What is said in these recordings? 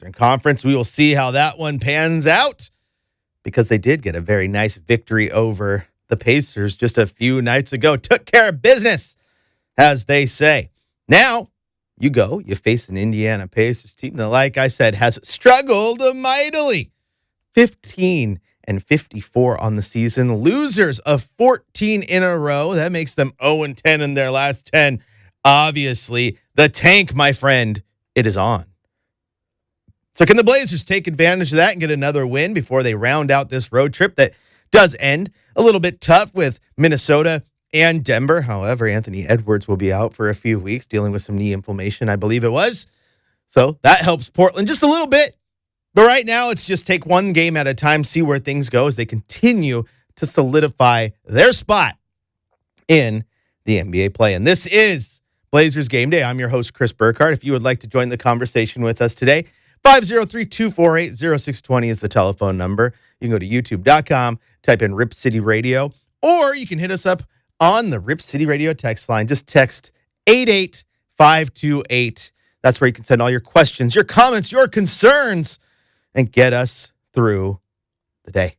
Eastern Conference. We will see how that one pans out because they did get a very nice victory over the Pacers just a few nights ago. Took care of business, as they say. Now, you face an Indiana Pacers team that, like I said, has struggled mightily. 15-54 on the season. Losers of 14 in a row. That makes them 0-10 in their last 10. Obviously, the tank, my friend, it is on. So can the Blazers take advantage of that and get another win before they round out this road trip that does end a little bit tough with Minnesota and Denver? However, Anthony Edwards will be out for a few weeks dealing with some knee inflammation, I believe it was. So that helps Portland just a little bit. But right now, it's just take one game at a time, see where things go as they continue to solidify their spot in the NBA play. And this is Blazers Game Day. I'm your host, Chris Burkhardt. If you would like to join the conversation with us today, 503-248-0620 is the telephone number. You can go to youtube.com, type in Rip City Radio, or you can hit us up on the Rip City Radio text line. Just text 88528. That's where you can send all your questions, your comments, your concerns, and get us through the day.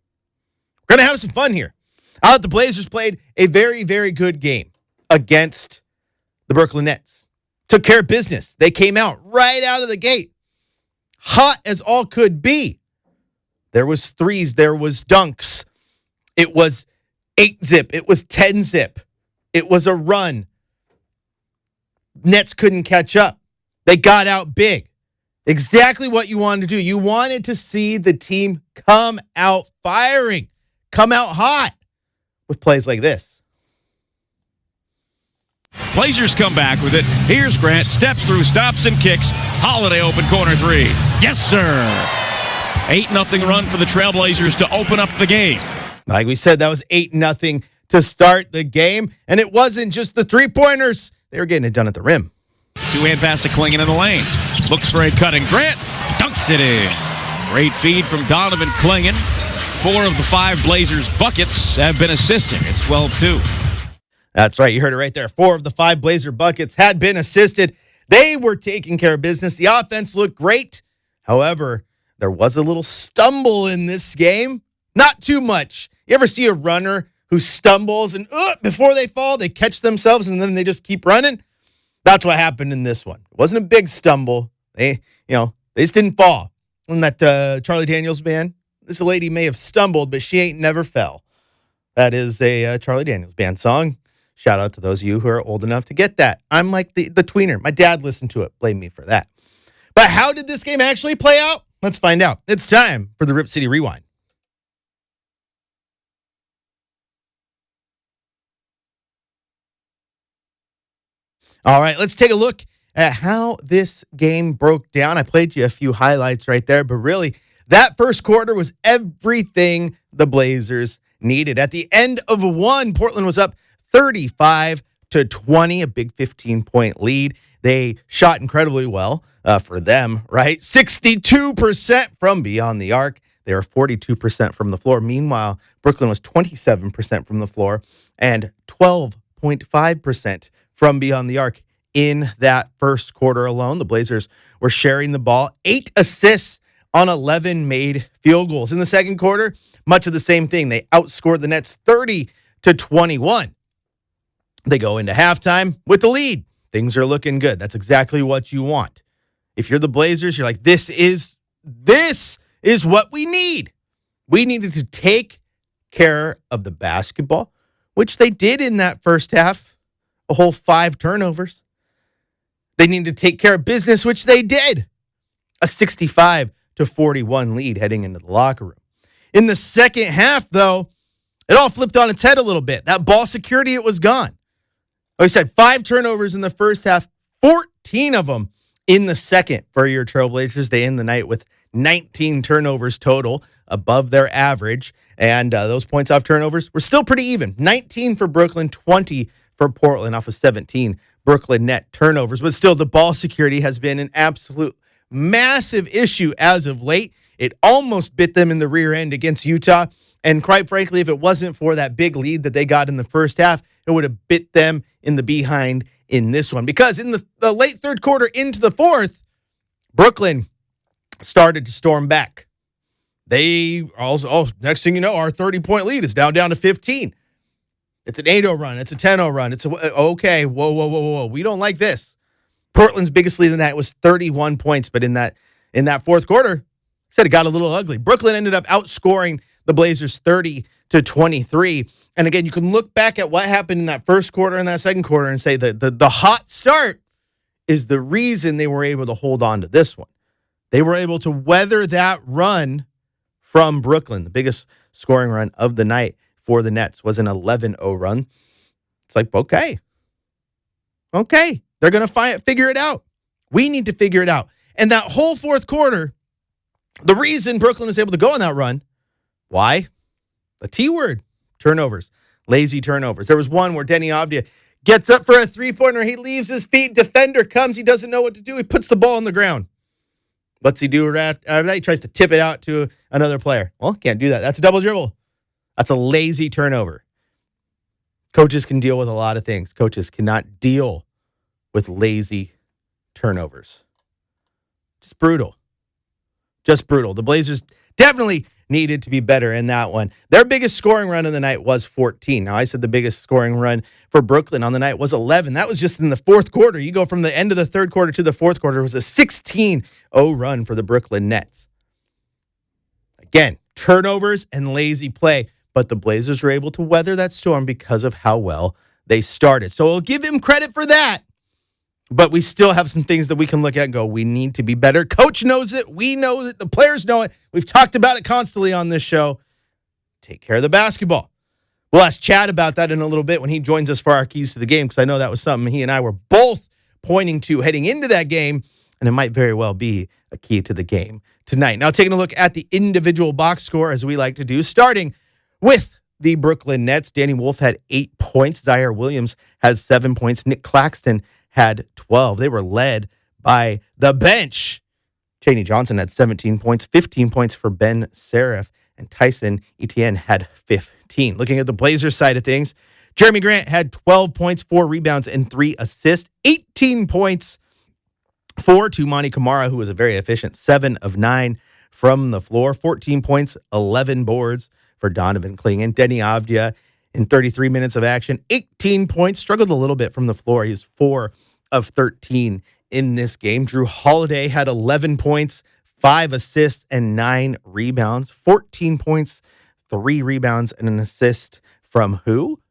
We're going to have some fun here. I thought the Blazers played a very, very good game against the Brooklyn Nets. Took care of business. They came out right out of the gate, hot as all could be. There was threes. There was dunks. It was 8-zip. It was 10-zip. It was a run. Nets couldn't catch up. They got out big. Exactly what you wanted to do. You wanted to see the team come out firing, come out hot with plays like this. Blazers come back with it. Here's Grant. Steps through, stops and kicks. Holiday open corner three. Yes, sir. 8-0 run for the Trailblazers to open up the game. Like we said, that was 8-0 to start the game. And it wasn't just the three-pointers. They were getting it done at the rim. Two-hand pass to Klingon in the lane. Looks for a cutting Grant. Dunks it in. Great feed from Donovan Klingon. 4 of the 5 Blazers buckets have been assisted. It's 12-2. That's right. You heard it right there. 4 of the 5 Blazer buckets had been assisted. They were taking care of business. The offense looked great. However, there was a little stumble in this game. Not too much. You ever see a runner who stumbles and before they fall, they catch themselves and then they just keep running? That's what happened in this one. It wasn't a big stumble. They just didn't fall. Wasn't that Charlie Daniels band? This lady may have stumbled, but she ain't never fell. That is a Charlie Daniels band song. Shout out to those of you who are old enough to get that. I'm like the tweener. My dad listened to it. Blame me for that. But how did this game actually play out? Let's find out. It's time for the Rip City Rewind. All right, let's take a look at how this game broke down. I played you a few highlights right there, but really, that first quarter was everything the Blazers needed. At the end of one, Portland was up 35-20, a big 15-point lead. They shot incredibly well for them, right? 62% from beyond the arc. They were 42% from the floor. Meanwhile, Brooklyn was 27% from the floor and 12.5% from beyond the arc in that first quarter alone. The Blazers were sharing the ball. 8 assists on 11 made field goals. In the second quarter, much of the same thing. They outscored the Nets 30-21. They go into halftime with the lead. Things are looking good. That's exactly what you want. If you're the Blazers, you're like, this is what we need. We needed to take care of the basketball, which they did in that first half. A whole 5 turnovers. They needed to take care of business, which they did. A 65-41 lead heading into the locker room. In the second half, though, it all flipped on its head a little bit. That ball security, it was gone. Like I said, 5 turnovers in the first half, 14 of them in the second for your Trailblazers. They end the night with 19 turnovers total, above their average. And those points off turnovers were still pretty even. 19 for Brooklyn, 20 for Portland off of 17 Brooklyn net turnovers. But still, the ball security has been an absolute massive issue as of late. It almost bit them in the rear end against Utah. And quite frankly, if it wasn't for that big lead that they got in the first half, it would have bit them in the behind in this one. Because in the late third quarter into the fourth, Brooklyn started to storm back. They also, next thing you know, our 30-point lead is now down to 15. It's an 8-0 run. It's a 10-0 run. It's okay. Whoa. We don't like this. Portland's biggest lead in that was 31 points, but in that fourth quarter, said it got a little ugly. Brooklyn ended up outscoring the Blazers 30-23. And again, you can look back at what happened in that first quarter and that second quarter and say that the hot start is the reason they were able to hold on to this one. They were able to weather that run from Brooklyn. The biggest scoring run of the night for the Nets was an 11-0 run. It's like, okay. They're going to figure it out. We need to figure it out. And that whole fourth quarter, the reason Brooklyn was able to go on that run, why? The T word, turnovers, lazy turnovers. There was one where Denny Avdia gets up for a three-pointer. He leaves his feet. Defender comes. He doesn't know what to do. He puts the ball on the ground. What's he do after that? He tries to tip it out to another player. Well, can't do that. That's a double dribble. That's a lazy turnover. Coaches can deal with a lot of things. Coaches cannot deal with lazy turnovers. Just brutal. The Blazers definitely needed to be better in that one. Their biggest scoring run of the night was 14. Now, I said the biggest scoring run for Brooklyn on the night was 11. That was just in the fourth quarter. You go from the end of the third quarter to the fourth quarter. It was a 16-0 run for the Brooklyn Nets. Again, turnovers and lazy play, but the Blazers were able to weather that storm because of how well they started. So we'll give him credit for that. But we still have some things that we can look at and go, we need to be better. Coach knows it. We know it. The players know it. We've talked about it constantly on this show. Take care of the basketball. We'll ask Chad about that in a little bit when he joins us for our keys to the game, because I know that was something he and I were both pointing to heading into that game, and it might very well be a key to the game tonight. Now, taking a look at the individual box score, as we like to do, starting with the Brooklyn Nets. Danny Wolf had 8 points. Zaire Williams had 7 points. Nick Claxton had 12. They were led by the bench. Chaney Johnson had 17 points, 15 points for Ben Seraph, and Tyson Etienne had 15. Looking at the Blazers side of things, Jeremy Grant had 12 points, 4 rebounds, and 3 assists. 18 points for Tumani Kamara, who was a very efficient 7 of 9 from the floor. 14 points, 11 boards for Donovan Clingan. Denny Avdia in 33 minutes of action, 18 points, struggled a little bit from the floor. He was 4 of 13 in this game. Drew Holiday had 11 points, 5 assists, and 9 rebounds. 14 points, 3 rebounds, and an assist from who?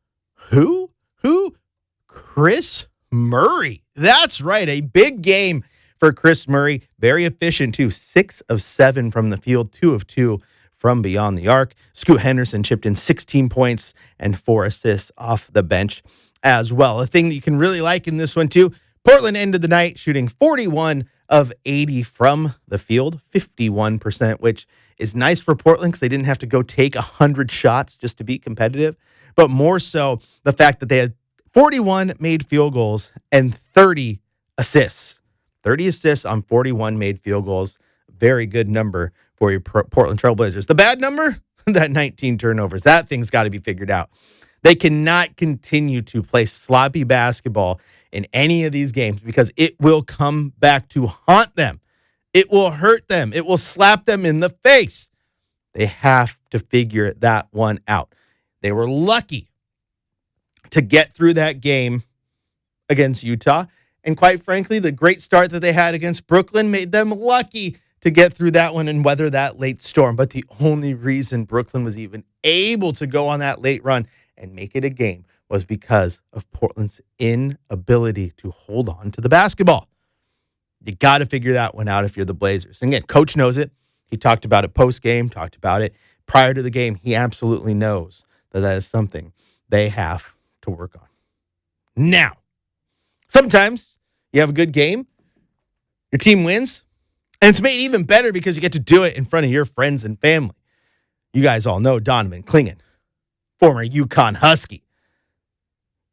Chris Murray. That's right, a big game for Chris Murray. Very efficient, too. 6 of 7 from the field, 2 of 2 from beyond the arc. Scoot Henderson chipped in 16 points and 4 assists off the bench as well. A thing that you can really like in this one, too, Portland ended the night shooting 41 of 80 from the field, 51%, which is nice for Portland because they didn't have to go take 100 shots just to be competitive, but more so the fact that they had 41 made field goals and 30 assists. 30 assists on 41 made field goals. Very good number for your Portland Trailblazers. The bad number? That 19 turnovers. That thing's got to be figured out. They cannot continue to play sloppy basketball in any of these games because it will come back to haunt them. It will hurt them. It will slap them in the face. They have to figure that one out. They were lucky to get through that game against Utah. And quite frankly, the great start that they had against Brooklyn made them lucky to get through that one and weather that late storm. But the only reason Brooklyn was even able to go on that late run and make it a game was because of Portland's inability to hold on to the basketball. You got to figure that one out if you're the Blazers. And again, coach knows it. He talked about it post-game, talked about it prior to the game. He absolutely knows that that is something they have to work on. Now, sometimes you have a good game, your team wins, and it's made even better because you get to do it in front of your friends and family. You guys all know Donovan Clingan, former UConn Husky.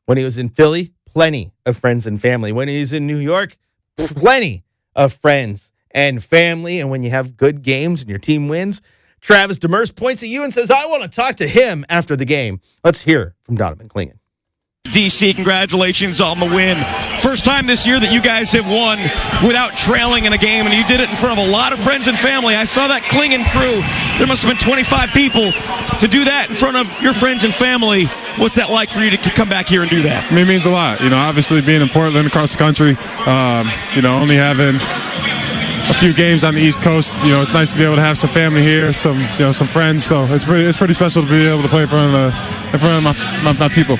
When he was in Philly, plenty of friends and family. When he was in New York, plenty of friends and family. And when you have good games and your team wins, Travis Demers points at you and says, I want to talk to him after the game. Let's hear from Donovan Clingan. DC, congratulations on the win. For first time this year that you guys have won without trailing in a game, and you did it in front of a lot of friends and family. I saw that Klingon crew. There must have been 25 people to do that in front of your friends and family. What's that like for you to come back here and do that? I mean, it means a lot. Obviously being in Portland, across the country, only having a few games on the East Coast, it's nice to be able to have some family here, some friends. So it's pretty special to be able to play in front of my people.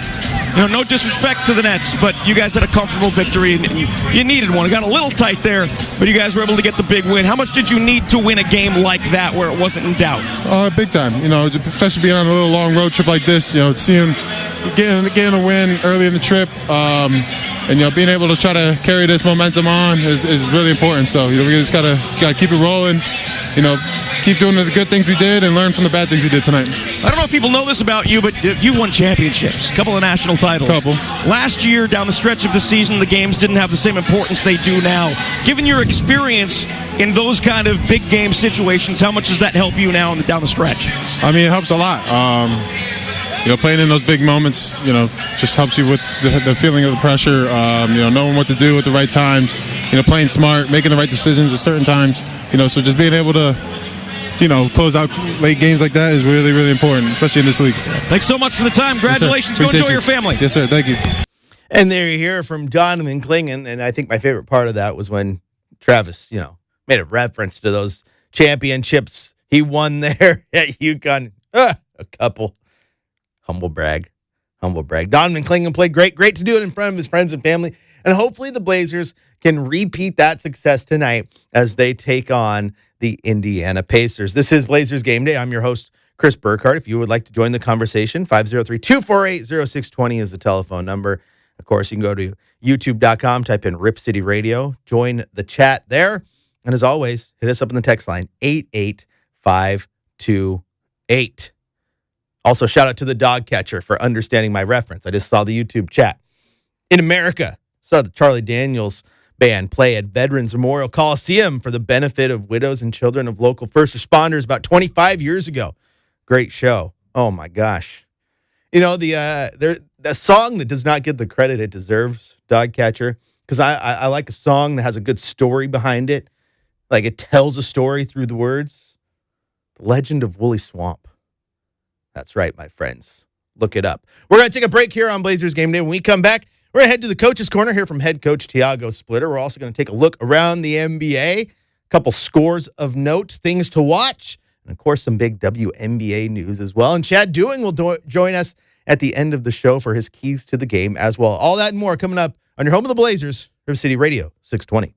No disrespect to the Nets, but you guys had a comfortable victory, and you needed one. It got a little tight there, but you guys were able to get the big win. How much did you need to win a game like that where it wasn't in doubt? Big time. Especially being on a little long road trip like this, seeing getting a win early in the trip, and being able to try to carry this momentum on is really important. So we just gotta keep it rolling. Keep doing the good things we did and learn from the bad things we did tonight. I don't know if people know this about you, but you won championships, a couple of national titles. Last year, down the stretch of the season, the games didn't have the same importance they do now. Given your experience in those kind of big game situations, how much does that help you now down the stretch? I mean, it helps a lot. Playing in those big moments, just helps you with the feeling of the pressure, knowing what to do at the right times, playing smart, making the right decisions at certain times, so just being able to close out late games like that is really, really important, especially in this league. Thanks so much for the time. Congratulations. Yes, go enjoy your family. Yes, sir. Thank you. And there you hear from Donovan Klingon, and I think my favorite part of that was when Travis, made a reference to those championships he won there at UConn. A couple. Humble brag. Donovan Klingon played great. Great to do it in front of his friends and family. And hopefully the Blazers can repeat that success tonight as they take on the Indiana Pacers. This is Blazers Game Day. I'm your host, Chris Burkhardt. If you would like to join the conversation, 503-248-0620 is the telephone number. Of course, you can go to youtube.com, type in Rip City Radio, join the chat there. And as always, hit us up on the text line, 88528. Also, shout out to the dog catcher for understanding my reference. I just saw the YouTube chat. In America, saw the Charlie Daniels Band play at Veterans Memorial Coliseum for the benefit of widows and children of local first responders about 25 years ago. Great show. Oh, my gosh. The song that does not get the credit it deserves, Dog Catcher, because I like a song that has a good story behind it. Like it tells a story through the words. The Legend of Woolly Swamp. That's right, my friends. Look it up. We're going to take a break here on Blazers Game Day. When we come back, we're going to head to the Coach's Corner here from head coach Tiago Splitter. We're also going to take a look around the NBA, a couple scores of note, things to watch, and, of course, some big WNBA news as well. And Chad Dewing will join us at the end of the show for his keys to the game as well. All that and more coming up on your home of the Blazers, River City Radio, 620.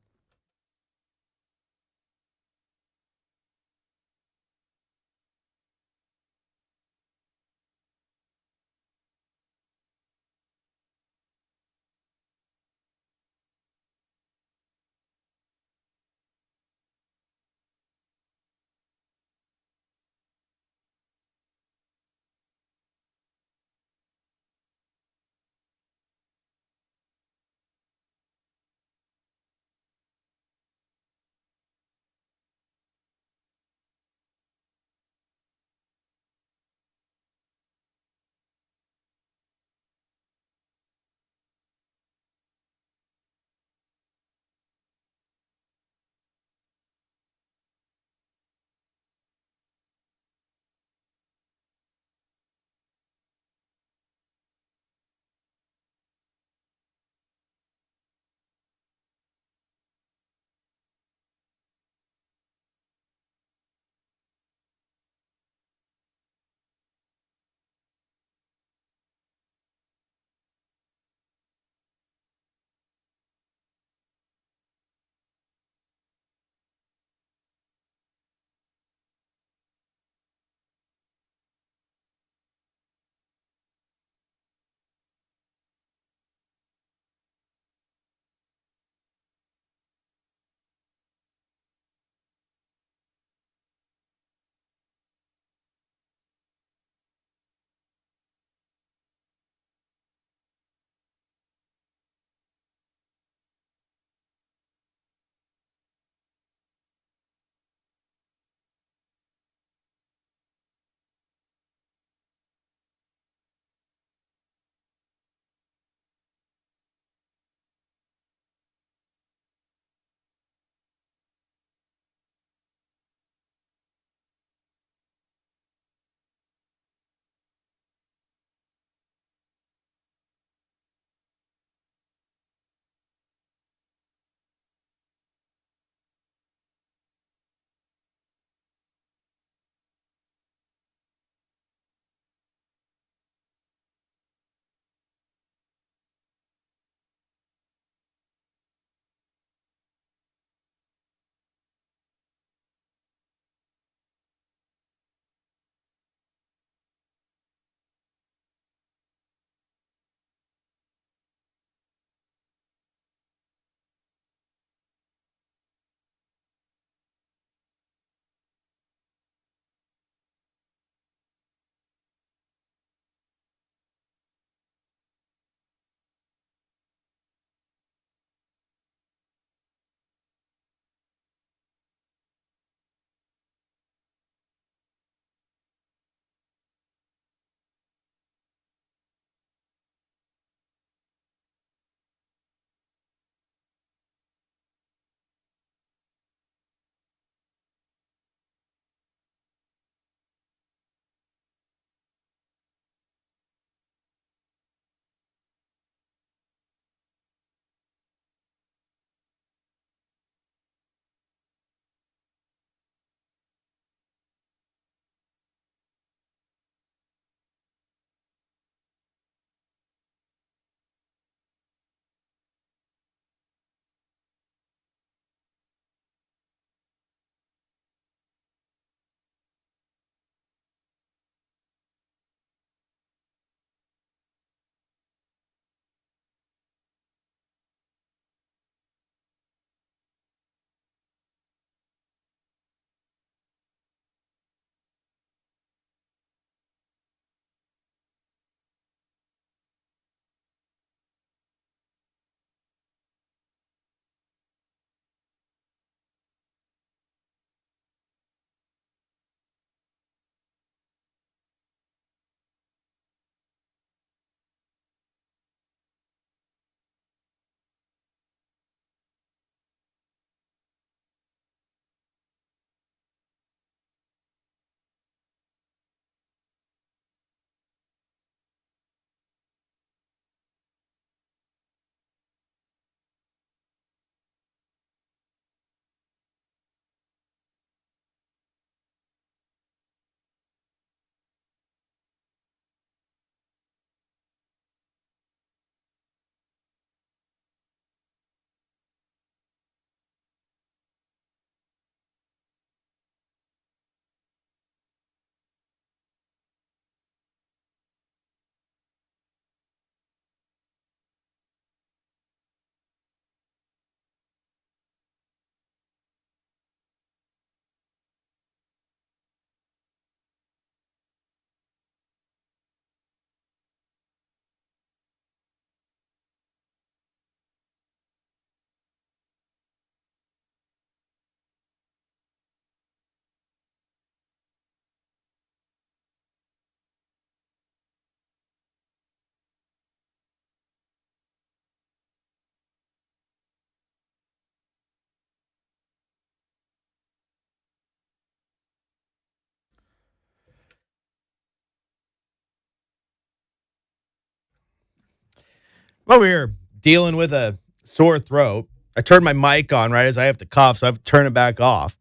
I'm over here dealing with a sore throat. I turned my mic on right as I have to cough, so I have to turn it back off.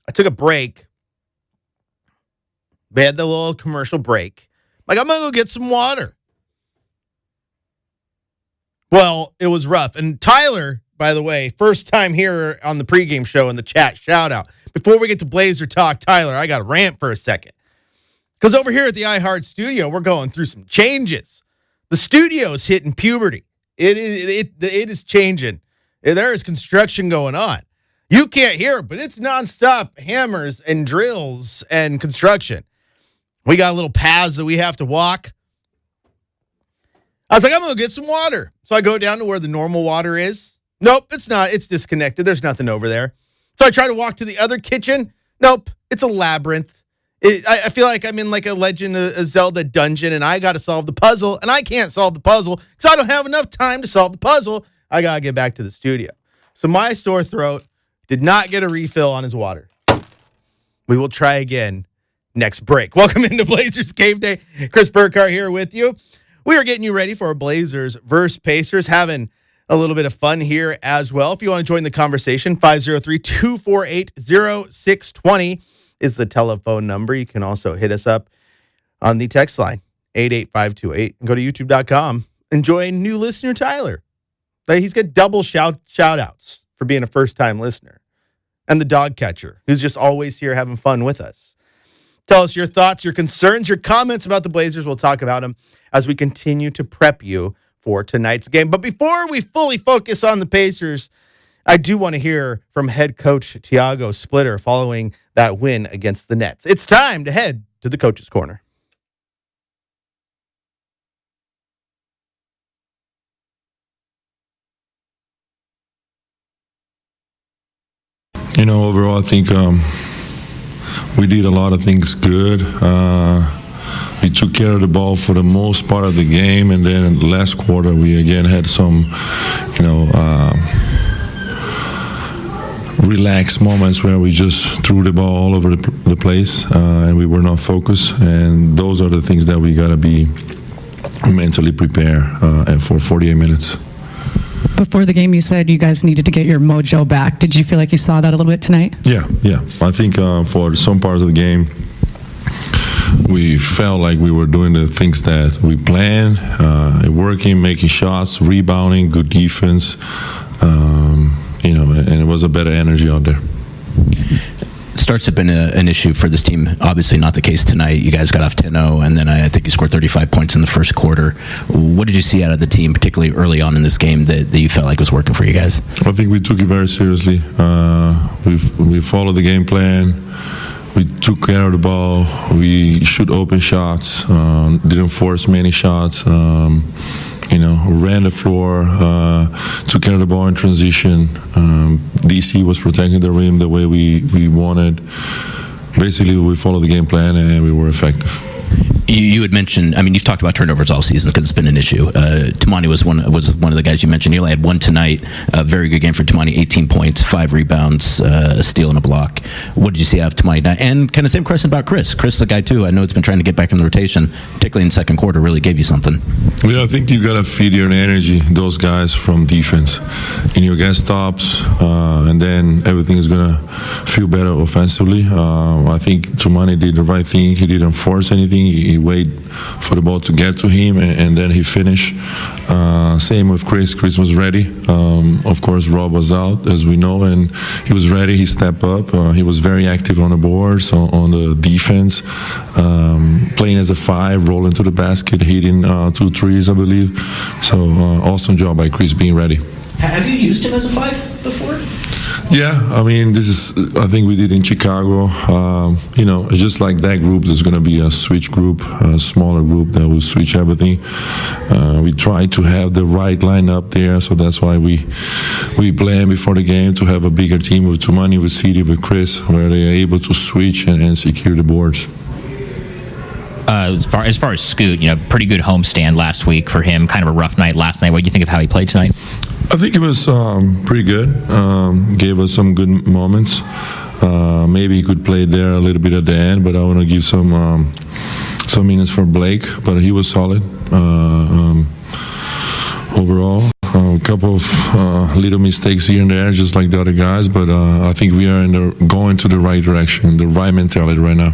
I took a break. We had the little commercial break. Like, I'm going to go get some water. Well, it was rough. And Tyler, by the way, first time here on the pregame show in the chat, shout out. Before we get to Blazer Talk, Tyler, I got to rant for a second. Because over here at the iHeart Studio, we're going through some changes. The studio's hitting puberty. It is changing. There is construction going on. You can't hear it, but it's nonstop hammers and drills and construction. We got little paths that we have to walk. I was like, I'm going to get some water. So I go down to where the normal water is. Nope, it's not. It's disconnected. There's nothing over there. So I try to walk to the other kitchen. Nope, it's a labyrinth. I feel like I'm in like a Legend of Zelda dungeon, and I got to solve the puzzle, and I can't solve the puzzle because I don't have enough time to solve the puzzle. I got to get back to the studio. So my sore throat did not get a refill on his water. We will try again next break. Welcome into Blazers Gameday. Chris Burkhardt here with you. We are getting you ready for Blazers versus Pacers, having a little bit of fun here as well. If you want to join the conversation, 503-248-0620 is the telephone number. You can also hit us up on the text line, 88528, and go to youtube.com. Enjoy new listener Tyler. He's got double shout outs for being a first-time listener. And the dog catcher, who's just always here having fun with us. Tell us your thoughts, your concerns, your comments about the Blazers. We'll talk about them as we continue to prep you for tonight's game. But before we fully focus on the Pacers, I do want to hear from head coach Tiago Splitter following that win against the Nets. It's time to head to the Coach's Corner. Overall, I think we did a lot of things good. We took care of the ball for the most part of the game, and then in the last quarter, we again had some, relaxed moments where we just threw the ball all over the place, and we were not focused. And those are the things that we got to be mentally prepared for 48 minutes. Before the game, you said you guys needed to get your mojo back. Did you feel like you saw that a little bit tonight? Yeah. I think for some parts of the game, we felt like we were doing the things that we planned, working, making shots, rebounding, good defense, and it was a better energy out there. Starts have been an issue for this team. Obviously not the case tonight. You guys got off 10-0, and then I think you scored 35 points in the first quarter. What did you see out of the team, particularly early on in this game, that you felt like was working for you guys? I think we took it very seriously. We followed the game plan. We took care of the ball. We shoot open shots. Didn't force many shots. Ran the floor, took care of the ball in transition. DC was protecting the rim the way we wanted. Basically, we followed the game plan and we were effective. You had mentioned, you've talked about turnovers all season because it's been an issue. Tamani was one of the guys you mentioned. He only had one tonight. A very good game for Tamani, 18 points, 5 rebounds, a steal and a block. What did you see out of Tamani? And kind of same question about Chris. Chris, the guy too, I know it's been trying to get back in the rotation, particularly in the second quarter, really gave you something. Yeah, I think you got to feed your energy, those guys from defense. And your guy stops, and then everything is going to feel better offensively. I think Tamani did the right thing. He didn't force anything. He waited for the ball to get to him, and then he finished. Same with Chris. Chris was ready. Of course, Rob was out, as we know, and he was ready. He stepped up. He was very active on the boards, on the defense, playing as a 5, rolling to the basket, hitting 2 threes, I believe. So awesome job by Chris being ready. Have you used him as a 5 before? Yeah, this is, I think we did in Chicago. Just like that group, there's going to be a switch group, a smaller group that will switch everything. We try to have the right lineup there, so that's why we plan before the game to have a bigger team with Tamani, with Cedi, with Chris, where they're able to switch and secure the boards. As far as Scoot, pretty good homestand last week for him. Kind of a rough night last night. What do you think of how he played tonight? I think it was pretty good. Gave us some good moments. Maybe he could play there a little bit at the end, but I want to give some minutes for Blake. But he was solid. overall. A couple of little mistakes here and there, just like the other guys, but I think we are going to the right direction, the right mentality right now.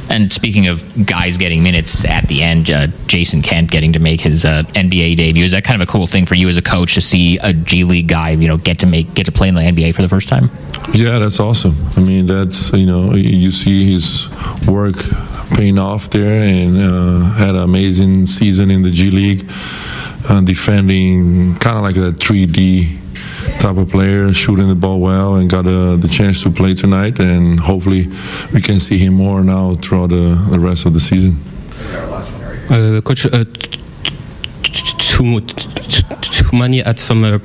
And speaking of guys getting minutes at the end, Jason Kent getting to make his NBA debut, is that kind of a cool thing for you as a coach to see a G League guy, get to play in the NBA for the first time? Yeah, that's awesome. I mean, that's you see his work paying off there, and had an amazing season in the G League, defending kind of like a 3D type of player, shooting the ball well, and got the chance to play tonight, and hopefully we can see him more now throughout the rest of the season. Coach, Toumani had some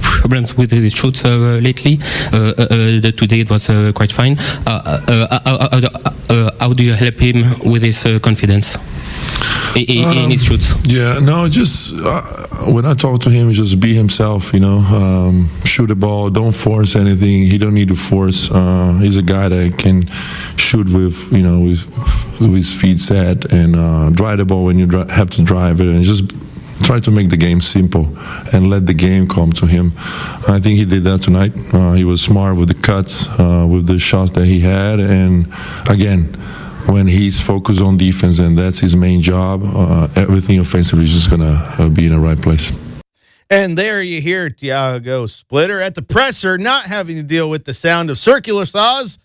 problems with his shots lately. Today it was quite fine. How do you help him with his confidence in his shoots? Yeah, no, just when I talk to him, just be himself, shoot the ball, don't force anything. He don't need to force. He's a guy that can shoot with his feet set, and drive the ball when you have to drive it, and just try to make the game simple and let the game come to him. I think he did that tonight. He was smart with the cuts, with the shots that he had, and again, when he's focused on defense and that's his main job, everything offensively is just going to be in the right place. And there you hear Thiago Splitter at the presser, not having to deal with the sound of circular saws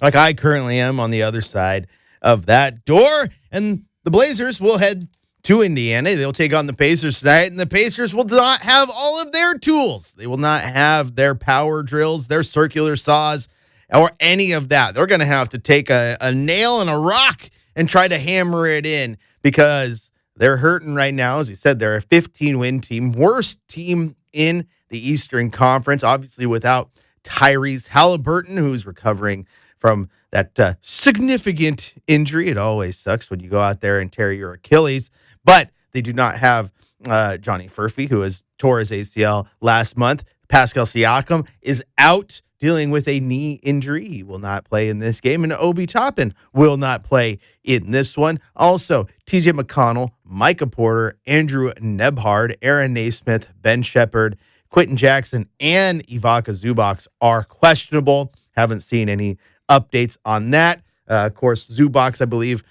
like I currently am on the other side of that door. And the Blazers will head to Indiana. They'll take on the Pacers tonight, and the Pacers will not have all of their tools. They will not have their power drills, their circular saws, or any of that. They're going to have to take a nail and a rock and try to hammer it in, because they're hurting right now. As you said, they're a 15-win team, worst team in the Eastern Conference, obviously without Tyrese Halliburton, who's recovering from that significant injury. It always sucks when you go out there and tear your Achilles, but they do not have Johnny Furphy, who has tore his ACL last month. Pascal Siakam is out dealing with a knee injury. He will not play in this game, and Obi Toppin will not play in this one. Also, TJ McConnell, Micah Porter, Andrew Nebhard, Aaron Naismith, Ben Shepherd, Quentin Jackson, and Ivica Zubac are questionable. Haven't seen any updates on that. Of course, Zubac, I believe,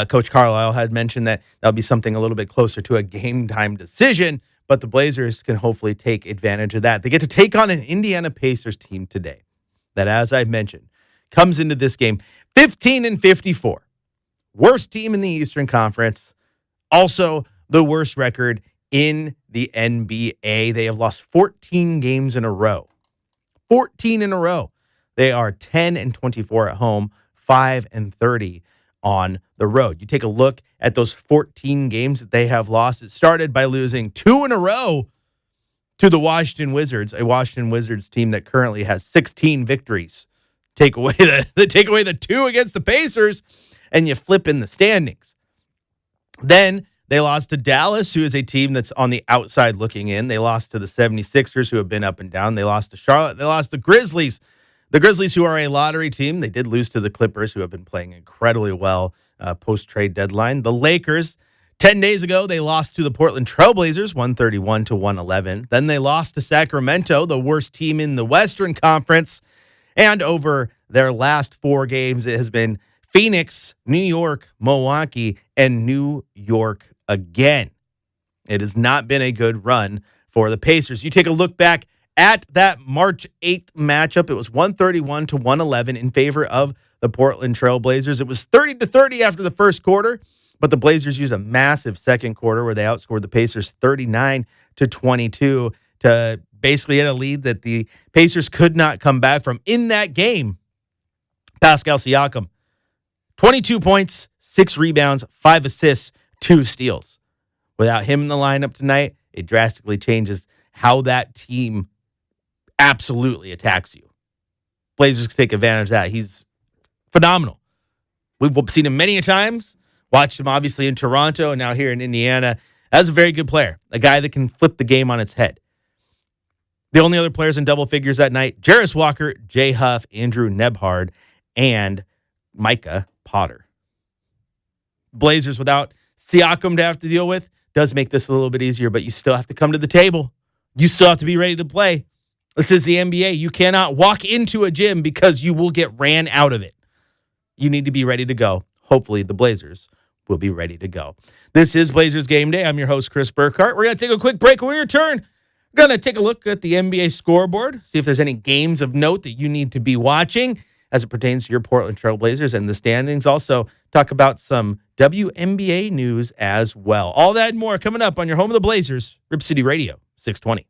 Coach Carlisle had mentioned that that'll be something a little bit closer to a game time decision, but the Blazers can hopefully take advantage of that. They get to take on an Indiana Pacers team today that, as I've mentioned, comes into this game 15-54. Worst team in the Eastern Conference. Also the worst record in the NBA. They have lost 14 games in a row. 14 in a row. They are 10-24 at home, 5-30 on the road. You take a look at those 14 games that they have lost. It started by losing 2 in a row to the Washington Wizards, a Washington Wizards team that currently has 16 victories. Take away the 2 against the Pacers, and you flip in the standings. Then they lost to Dallas, who is a team that's on the outside looking in. They lost to the 76ers, who have been up and down. They lost to Charlotte. They lost to Grizzlies. The Grizzlies, who are a lottery team, they did lose to the Clippers, who have been playing incredibly well post-trade deadline. The Lakers, 10 days ago, they lost to the Portland Trailblazers, 131-111. Then they lost to Sacramento, the worst team in the Western Conference. And over their last 4 games, it has been Phoenix, New York, Milwaukee, and New York again. It has not been a good run for the Pacers. You take a look back at that March 8th matchup, it was 131-111 in favor of the Portland Trailblazers. It was 30-30 after the first quarter, but the Blazers used a massive second quarter where they outscored the Pacers 39-22 to basically get a lead that the Pacers could not come back from. In that game, Pascal Siakam, 22 points, 6 rebounds, 5 assists, 2 steals. Without him in the lineup tonight, it drastically changes how that team absolutely attacks you. Blazers can take advantage of that. He's phenomenal. We've seen him many times, watched him obviously in Toronto and now here in Indiana. That's a very good player, a guy that can flip the game on its head. The only other players in double figures that night, Jarris Walker, Jay Huff, Andrew Nebhard, and Micah Potter. Blazers without Siakam to have to deal with does make this a little bit easier, but you still have to come to the table. You still have to be ready to play. This is the NBA. You cannot walk into a gym because you will get ran out of it. You need to be ready to go. Hopefully, the Blazers will be ready to go. This is Blazers Game Day. I'm your host, Chris Burkhardt. We're going to take a quick break. When we return, we're going to take a look at the NBA scoreboard, see if there's any games of note that you need to be watching as it pertains to your Portland Trail Blazers and the standings. Also, talk about some WNBA news as well. All that and more coming up on your home of the Blazers, Rip City Radio, 620.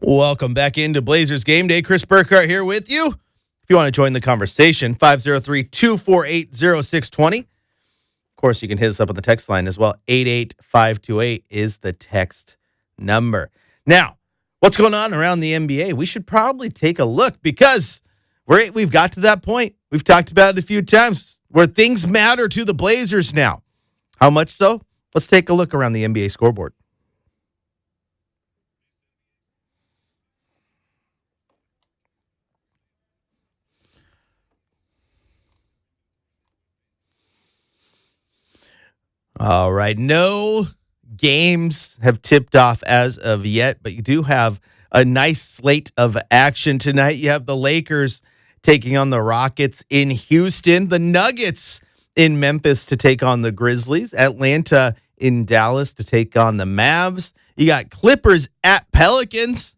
Welcome back into Blazers Game Day. Chris Burkhardt here with you. If you want to join the conversation, 503-248-0620. Of course, you can hit us up on the text line as well. 88528 is the text number. Now, what's going on around the NBA? We should probably take a look because we've got to that point. We've talked about it a few times where things matter to the Blazers now. How much so? Let's take a look around the NBA scoreboard. All right. No games have tipped off as of yet, but you do have a nice slate of action tonight. You have the Lakers taking on the Rockets in Houston, the Nuggets in Memphis to take on the Grizzlies, Atlanta in Dallas to take on the Mavs. You got Clippers at Pelicans.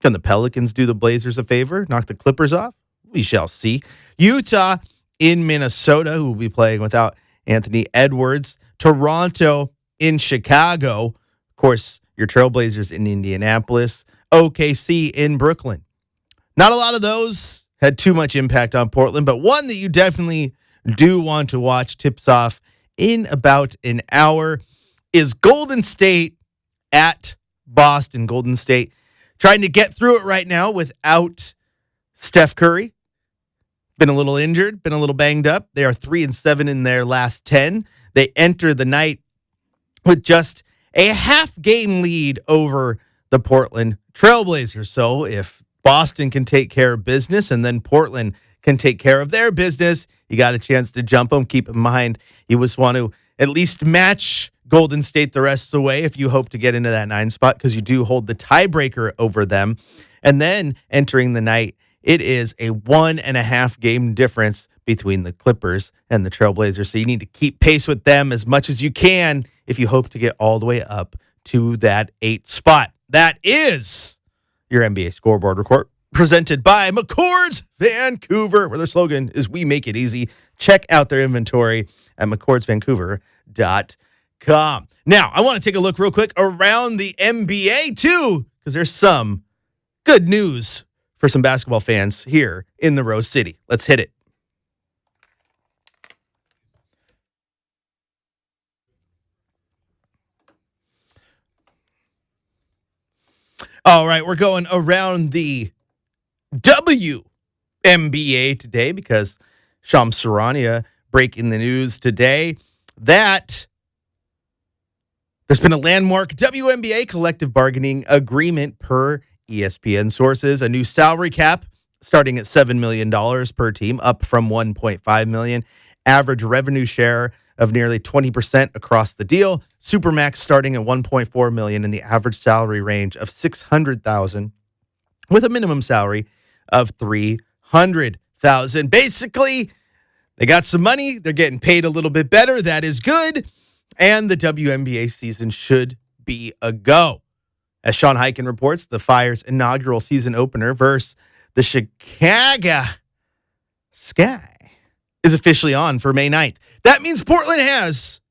Can the Pelicans do the Blazers a favor, knock the Clippers off? We shall see. Utah in Minnesota, who will be playing without Anthony Edwards. Toronto in Chicago. Of course, your Trailblazers in Indianapolis. OKC in Brooklyn. Not a lot of those had too much impact on Portland, but one that you definitely do want to watch, tips off in about an hour, is Golden State at Boston. Golden State trying to get through it right now without Steph Curry. Been a little injured, been a little banged up. They are 3-7 in their last 10. They enter the night with just a half-game lead over the Portland Trailblazers. So if Boston can take care of business and then Portland can take care of their business, you got a chance to jump them. Keep in mind, you just want to at least match Golden State the rest of the way if you hope to get into that 9 spot, because you do hold the tiebreaker over them. And then entering the night, it is a 1.5 game difference between the Clippers and the Trailblazers. So you need to keep pace with them as much as you can if you hope to get all the way up to that 8 spot. That is your NBA scoreboard report presented by McCord's Vancouver, where their slogan is "We make it easy." Check out their inventory at mccordsvancouver.com. Now, I want to take a look real quick around the NBA too, because there's some good news for some basketball fans here in the Rose City. Let's hit it. All right, we're going around the WNBA today because Shams Charania breaking the news today that there's been a landmark WNBA collective bargaining agreement per ESPN sources, a new salary cap starting at $7 million per team, up from $1.5 million, average revenue share of nearly 20% across the deal, Supermax starting at $1.4 million, and the average salary range of $600,000 with a minimum salary of $300,000. Basically, they got some money. They're getting paid a little bit better. That is good. And the WNBA season should be a go. As Sean Hyken reports, the Fire's inaugural season opener versus the Chicago Sky is officially on for May 9th. That means Portland has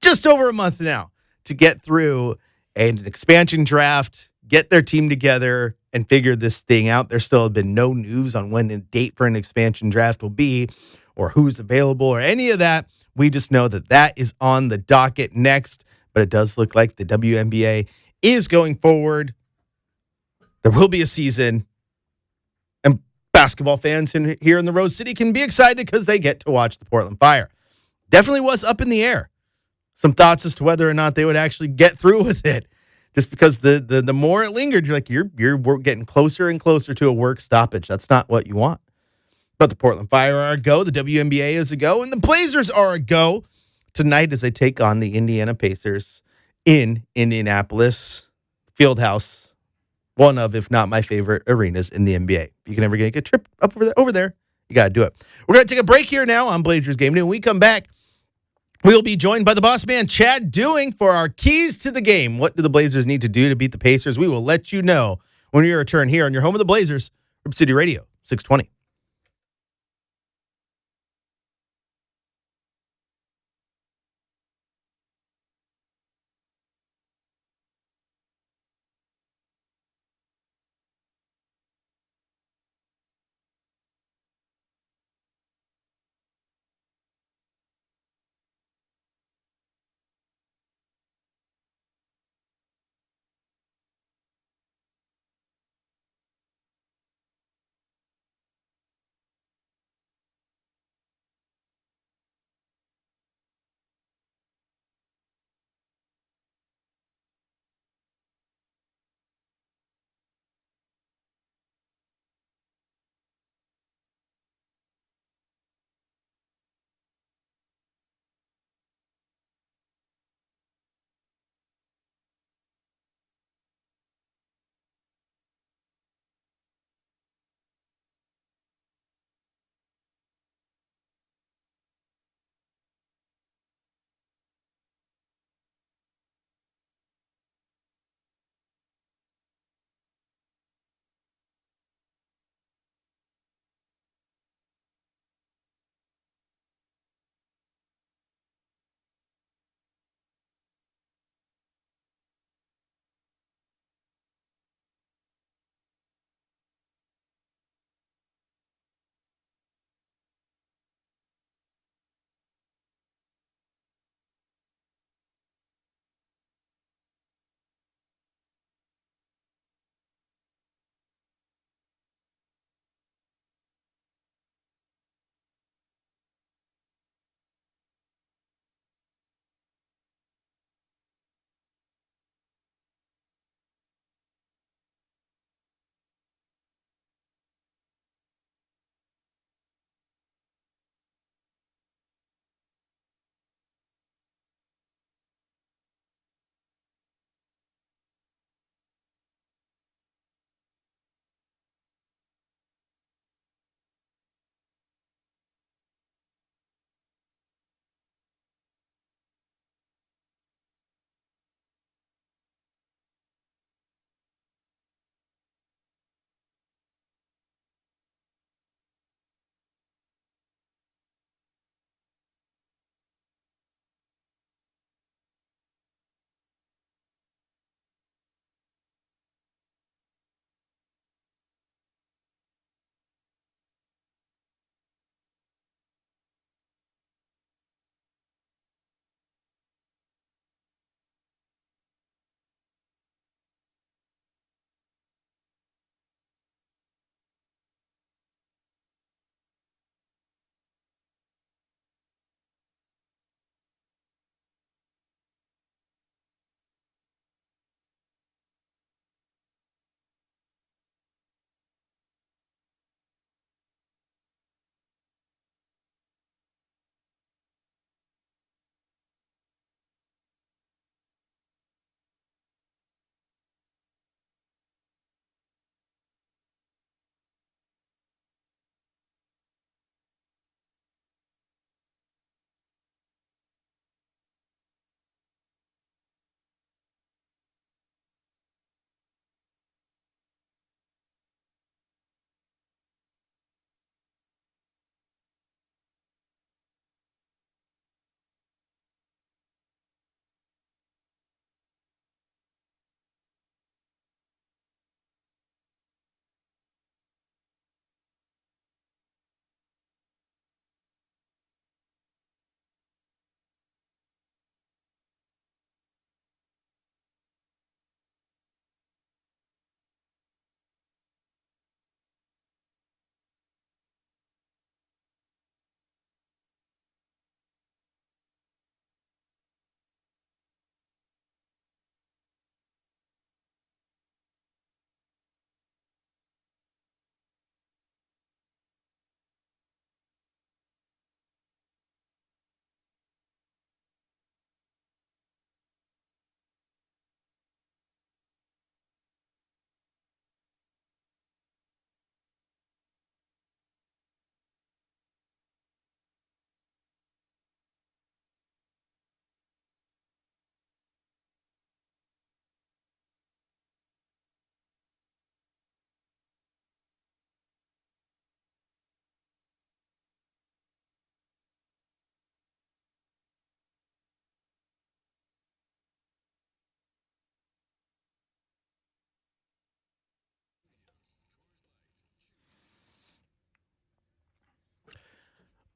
just over a month now to get through an expansion draft, get their team together, and figure this thing out. There still have been no news on when the date for an expansion draft will be or who's available or any of that. We just know that that is on the docket next, but it does look like the WNBA is going forward. There will be a season, and basketball fans here in the Rose City can be excited because they get to watch the Portland Fire. Definitely was up in the air. Some thoughts as to whether or not they would actually get through with it, just because the more it lingered, you're like, you're getting closer and closer to a work stoppage. That's not what you want. But the Portland Fire are a go, the WNBA is a go, and the Blazers are a go tonight as they take on the Indiana Pacers in Indianapolis. Fieldhouse, one of, if not my favorite arenas in the NBA. If you can ever get a trip up over there, you got to do it. We're going to take a break here now on Blazers Game Day. When we come back, we'll be joined by the boss man, Chad Dewing, for our keys to the game. What do the Blazers need to do to beat the Pacers? We will let you know when we return here on your home of the Blazers, Rip City Radio, 620.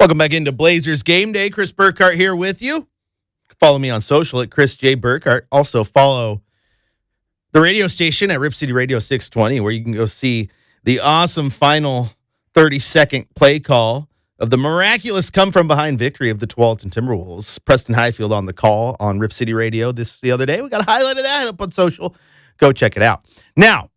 Welcome back into Blazers Game Day. Chris Burkhardt here with you. Follow me on social at Chris J. Burkhardt. Also follow the radio station at Rip City Radio 620, where you can go see the awesome final 30-second play call of the miraculous come-from-behind victory of the Tualatin Timberwolves. Preston Highfield on the call on Rip City Radio the other day. We got a highlight of that up on social. Go check it out. Now,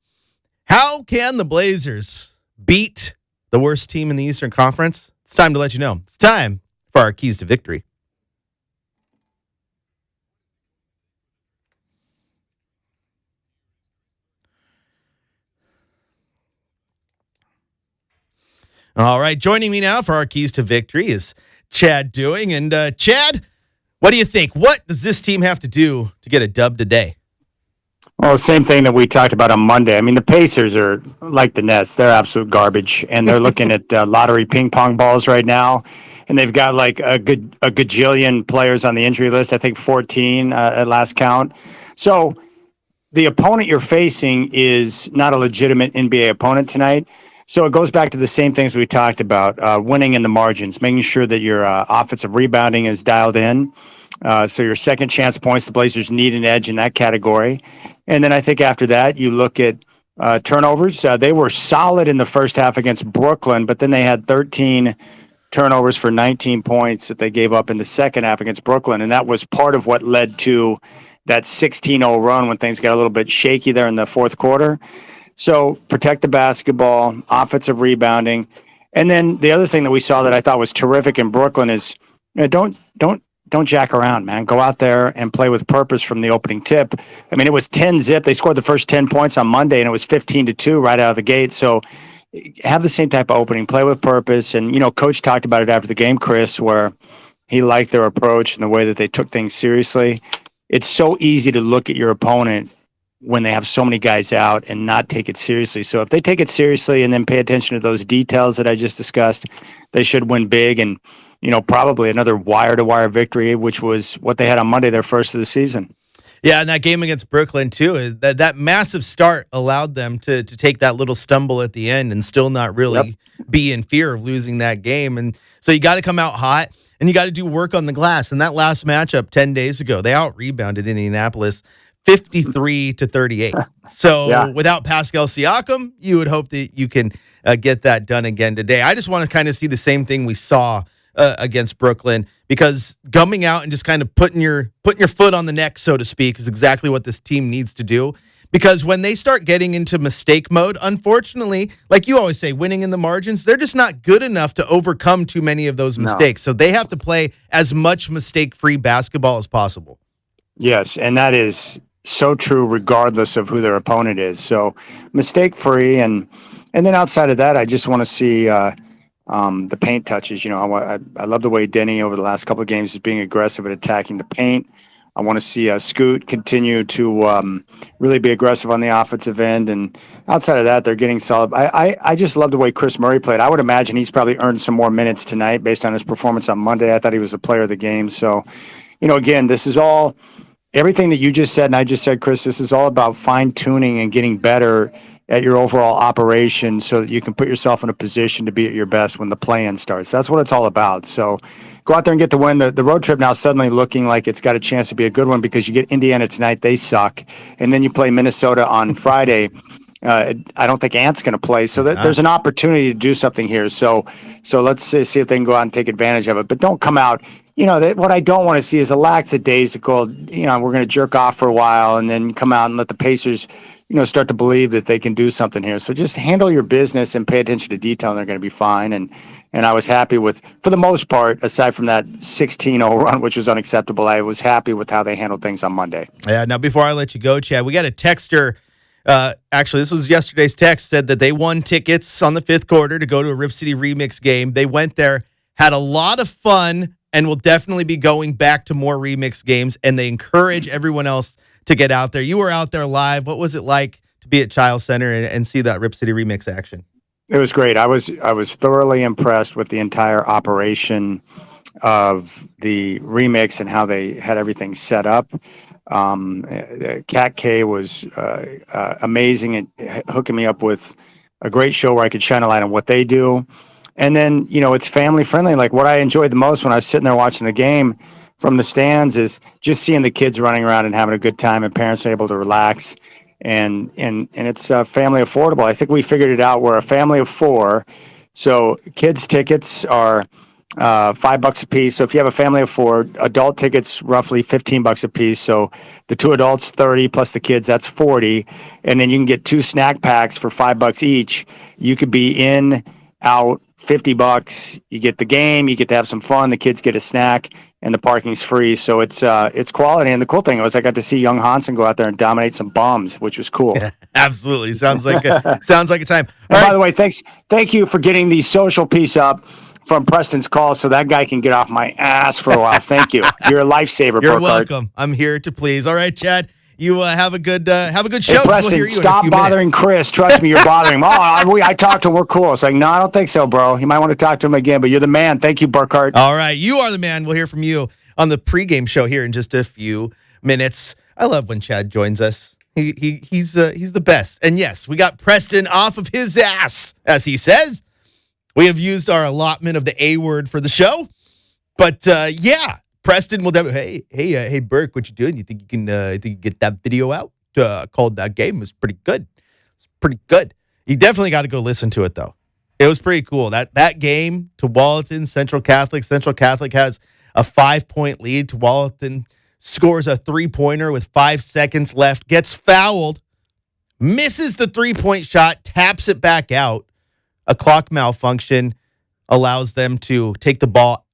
how can the Blazers beat the worst team in the Eastern Conference? It's time to let you know. It's time for our keys to victory. All right, joining me now for our keys to victory is Chad Doing. And Chad, what do you think? What does this team have to do to get a dub today? Well, the same thing that we talked about on Monday. I mean, the Pacers are like the Nets. They're absolute garbage, and they're looking at lottery ping pong balls right now, and they've got like a gajillion players on the injury list. I think 14 at last count. So the opponent you're facing is not a legitimate NBA opponent tonight. So it goes back to the same things we talked about, winning in the margins, making sure that your offensive rebounding is dialed in. So your second chance points, the Blazers need an edge in that category. And then I think after that, you look at turnovers. They were solid in the first half against Brooklyn, but then they had 13 turnovers for 19 points that they gave up in the second half against Brooklyn. And that was part of what led to that 16-0 run when things got a little bit shaky there in the fourth quarter. So protect the basketball, offensive rebounding. And then the other thing that we saw that I thought was terrific in Brooklyn is don't jack around, man. Go out there and play with purpose from the opening tip. I mean, it was 10-zip. They scored the first 10 points on Monday, and it was 15-2 right out of the gate. So have the same type of opening, play with purpose. And, Coach talked about it after the game, Chris, where he liked their approach and the way that they took things seriously. It's so easy to look at your opponent when they have so many guys out and not take it seriously. So if they take it seriously and then pay attention to those details that I just discussed, they should win big and, probably another wire-to-wire victory, which was what they had on Monday, their first of the season. Yeah, and that game against Brooklyn, too, that massive start allowed them to take that little stumble at the end and still not really be in fear of losing that game. And so you got to come out hot, and you got to do work on the glass. And that last matchup 10 days ago, they out-rebounded Indianapolis 53-38. So without Pascal Siakam, you would hope that you can get that done again today. I just want to kind of see the same thing we saw against Brooklyn, because coming out and just kind of putting your foot on the neck, so to speak, is exactly what this team needs to do. Because when they start getting into mistake mode, unfortunately, like you always say, winning in the margins, they're just not good enough to overcome too many of those mistakes. So they have to play as much mistake-free basketball as possible. Yes, and that is so true regardless of who their opponent is. So mistake-free, and then outside of that, I just want to see the paint touches. I love the way Denny over the last couple of games is being aggressive at attacking the paint. I want to see Scoot continue to really be aggressive on the offensive end. And outside of that, they're getting solid. I just love the way Chris Murray played. I would imagine he's probably earned some more minutes tonight based on his performance on Monday. I thought he was the player of the game. So, again, this is all everything that you just said and I just said, Chris, this is all about fine-tuning and getting better at your overall operation so that you can put yourself in a position to be at your best when the play-in starts. That's what it's all about. So go out there and get the win. The road trip now suddenly looking like it's got a chance to be a good one because you get Indiana tonight. They suck. And then you play Minnesota on Friday. I don't think Ant's going to play. So there's an opportunity to do something here. So let's see if they can go out and take advantage of it. But don't come out. What I don't want to see is a lackadaisical, we're going to jerk off for a while and then come out and let the Pacers start to believe that they can do something here. So just handle your business and pay attention to detail, and they're going to be fine. And I was happy with, for the most part, aside from that 16-0 run, which was unacceptable, I was happy with how they handled things on Monday. Yeah, now before I let you go, Chad, we got a texter. Actually, this was yesterday's text, said that they won tickets on the fifth quarter to go to a Rip City Remix game. They went there, had a lot of fun, and will definitely be going back to more Remix games, and they encourage everyone else to get out there. You were out there live. What was it like to be at Chiles Center and see that Rip City Remix action? It was great. I was thoroughly impressed with the entire operation of the Remix and how they had everything set up. Cat K was amazing at hooking me up with a great show where I could shine a light on what they do. And then, it's family friendly. Like what I enjoyed the most when I was sitting there watching the game from the stands is just seeing the kids running around and having a good time, and parents are able to relax. And it's family affordable. I think we figured it out. We're a family of 4. So kids tickets are $5 a piece. So if you have a family of 4, adult tickets roughly $15 a piece. So the 2 adults 30 plus the kids, that's 40. And then you can get 2 snack packs for $5 each. You could be in, out, $50. You get the game, you get to have some fun. The kids get a snack, and the parking's free. So it's quality. And the cool thing was I got to see young Hansen go out there and dominate some bums, which was cool. Yeah, absolutely. Sounds like a time. And by the way, thank you for getting the social piece up from Preston's call so that guy can get off my ass for a while. Thank you. You're a lifesaver, You're Burkhardt. welcome. I'm here to please. All right, Chad. You have a good show. Hey, 'Cause Preston, we'll hear you stop in a few bothering minutes. Chris. Trust me, you're bothering him. I talked to him. We're cool. It's like, no, I don't think so, bro. You might want to talk to him again, but you're the man. Thank you, Burkhardt. All right. You are the man. We'll hear from you on the pregame show here in just a few minutes. I love when Chad joins us. He's the best. And yes, we got Preston off of his ass, as he says. We have used our allotment of the A word for the show. But yeah, Preston will definitely, hey, Burke, what you doing? You think you can get that video out? Called that game. It was pretty good. It's pretty good. You definitely got to go listen to it though. It was pretty cool. That game to Tualatin Central Catholic. Central Catholic has a 5-point lead. Tualatin scores a 3-pointer with 5 seconds left. Gets fouled. Misses the 3-point shot. Taps it back out. A clock malfunction allows them to take the ball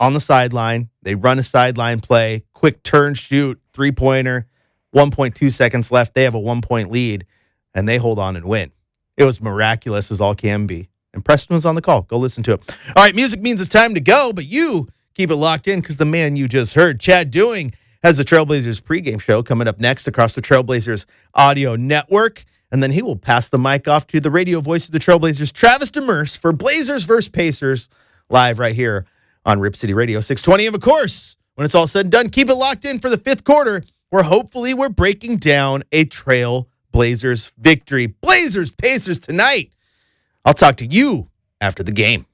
on the sideline. They run a sideline play. Quick turn, shoot, 3-pointer. 1.2 seconds left. They have a 1-point lead, and they hold on and win. It was miraculous as all can be. And Preston was on the call. Go listen to it. All right, music means it's time to go, but you keep it locked in because the man you just heard, Chad Doing, has the Trailblazers pregame show coming up next across the Trailblazers audio network. And then he will pass the mic off to the radio voice of the Trailblazers, Travis Demers, for Blazers versus Pacers, live right here on Rip City Radio 620. And of course, when it's all said and done, keep it locked in for the 5th quarter, where hopefully we're breaking down a Trailblazers victory. Blazers, Pacers tonight. I'll talk to you after the game.